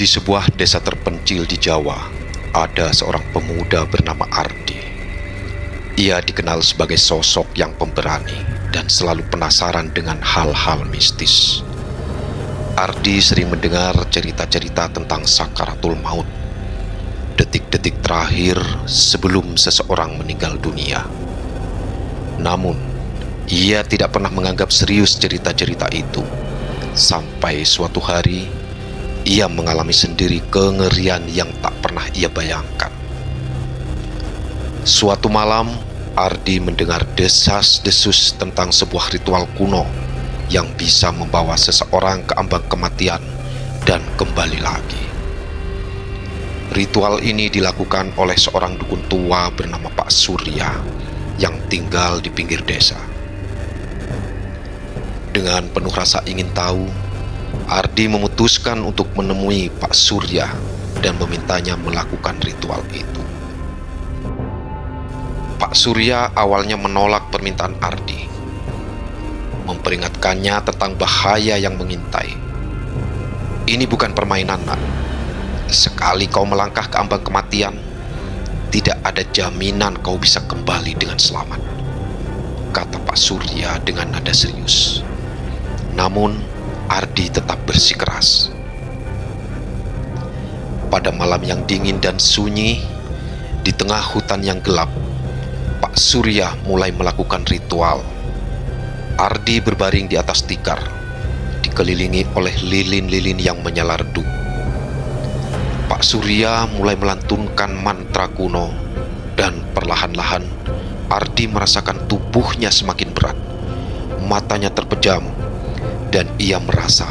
Di sebuah desa terpencil di Jawa, ada seorang pemuda bernama Ardi. Ia dikenal sebagai sosok yang pemberani dan selalu penasaran dengan hal-hal mistis. Ardi sering mendengar cerita-cerita tentang sakaratul maut, detik-detik terakhir sebelum seseorang meninggal dunia. Namun, ia tidak pernah menganggap serius cerita-cerita itu, sampai suatu hari ia mengalami sendiri kengerian yang tak pernah ia bayangkan. Suatu malam, Ardi mendengar desas-desus tentang sebuah ritual kuno yang bisa membawa seseorang ke ambang kematian dan kembali lagi. Ritual ini dilakukan oleh seorang dukun tua bernama Pak Surya yang tinggal di pinggir desa. Dengan penuh rasa ingin tahu, Ardi memutuskan untuk menemui Pak Surya dan memintanya melakukan ritual itu. Pak Surya awalnya menolak permintaan Ardi, memperingatkannya tentang bahaya yang mengintai. Ini bukan permainan, nak. Sekali kau melangkah ke ambang kematian, tidak ada jaminan kau bisa kembali dengan selamat, kata Pak Surya dengan nada serius. Namun, Ardi tetap bersikeras. Pada malam yang dingin dan sunyi, di tengah hutan yang gelap, Pak Surya mulai melakukan ritual. Ardi berbaring di atas tikar, dikelilingi oleh lilin-lilin yang menyala redup. Pak Surya mulai melantunkan mantra kuno, dan perlahan-lahan Ardi merasakan tubuhnya semakin berat. Matanya terpejam, dan ia merasa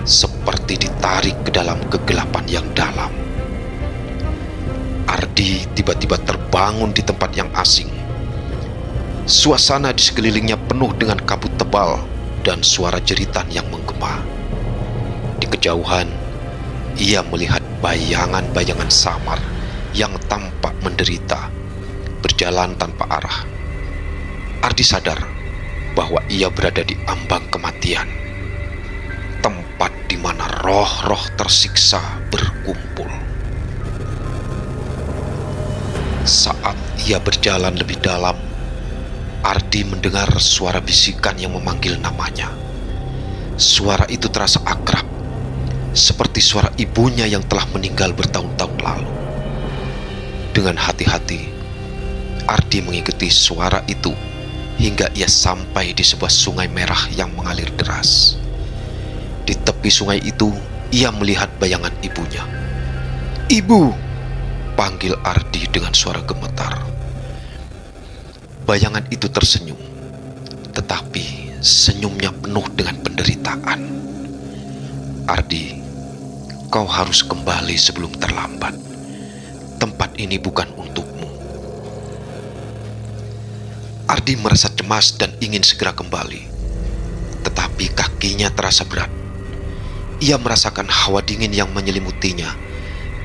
seperti ditarik ke dalam kegelapan yang dalam. Ardi tiba-tiba terbangun di tempat yang asing. Suasana di sekelilingnya penuh dengan kabut tebal dan suara jeritan yang menggema. Di kejauhan, ia melihat bayangan-bayangan samar yang tampak menderita, berjalan tanpa arah. Ardi sadar bahwa ia berada di ambang kematian, tempat di mana roh-roh tersiksa berkumpul. Saat ia berjalan lebih dalam, Ardi mendengar suara bisikan yang memanggil namanya. Suara itu terasa akrab, seperti suara ibunya yang telah meninggal bertahun-tahun lalu. Dengan hati-hati, Ardi mengikuti suara itu hingga ia sampai di sebuah sungai merah yang mengalir deras. Di tepi sungai itu, ia melihat bayangan ibunya. "Ibu!" panggil Ardi dengan suara gemetar. Bayangan itu tersenyum, tetapi senyumnya penuh dengan penderitaan. "Ardi, kau harus kembali sebelum terlambat. Tempat ini bukan untukmu." Ardi merasa cemas dan ingin segera kembali, tetapi kakinya terasa berat. Ia merasakan hawa dingin yang menyelimutinya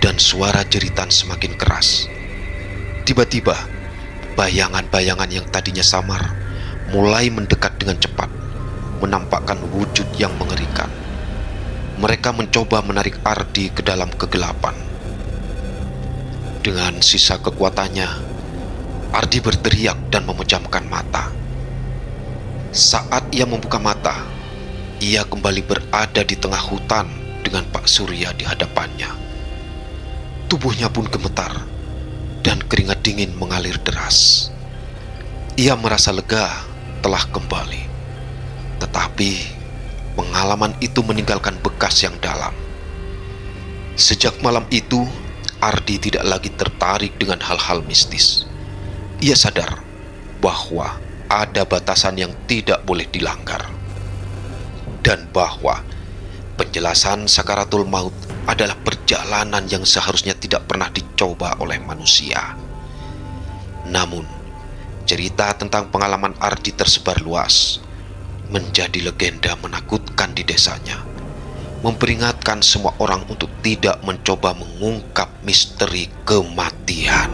dan suara jeritan semakin keras. Tiba-tiba, bayangan-bayangan yang tadinya samar mulai mendekat dengan cepat, menampakkan wujud yang mengerikan. Mereka mencoba menarik Ardi ke dalam kegelapan. Dengan sisa kekuatannya, Ardi berteriak dan memejamkan mata. Saat ia membuka mata, ia kembali berada di tengah hutan dengan Pak Surya di hadapannya. Tubuhnya pun gemetar dan keringat dingin mengalir deras. Ia merasa lega telah kembali, tetapi pengalaman itu meninggalkan bekas yang dalam. Sejak malam itu, Ardi tidak lagi tertarik dengan hal-hal mistis. Ia sadar bahwa ada batasan yang tidak boleh dilanggar, dan bahwa penjelasan sakaratul maut adalah perjalanan yang seharusnya tidak pernah dicoba oleh manusia. Namun, cerita tentang pengalaman Ardi tersebar luas, menjadi legenda menakutkan di desanya, memperingatkan semua orang untuk tidak mencoba mengungkap misteri kematian.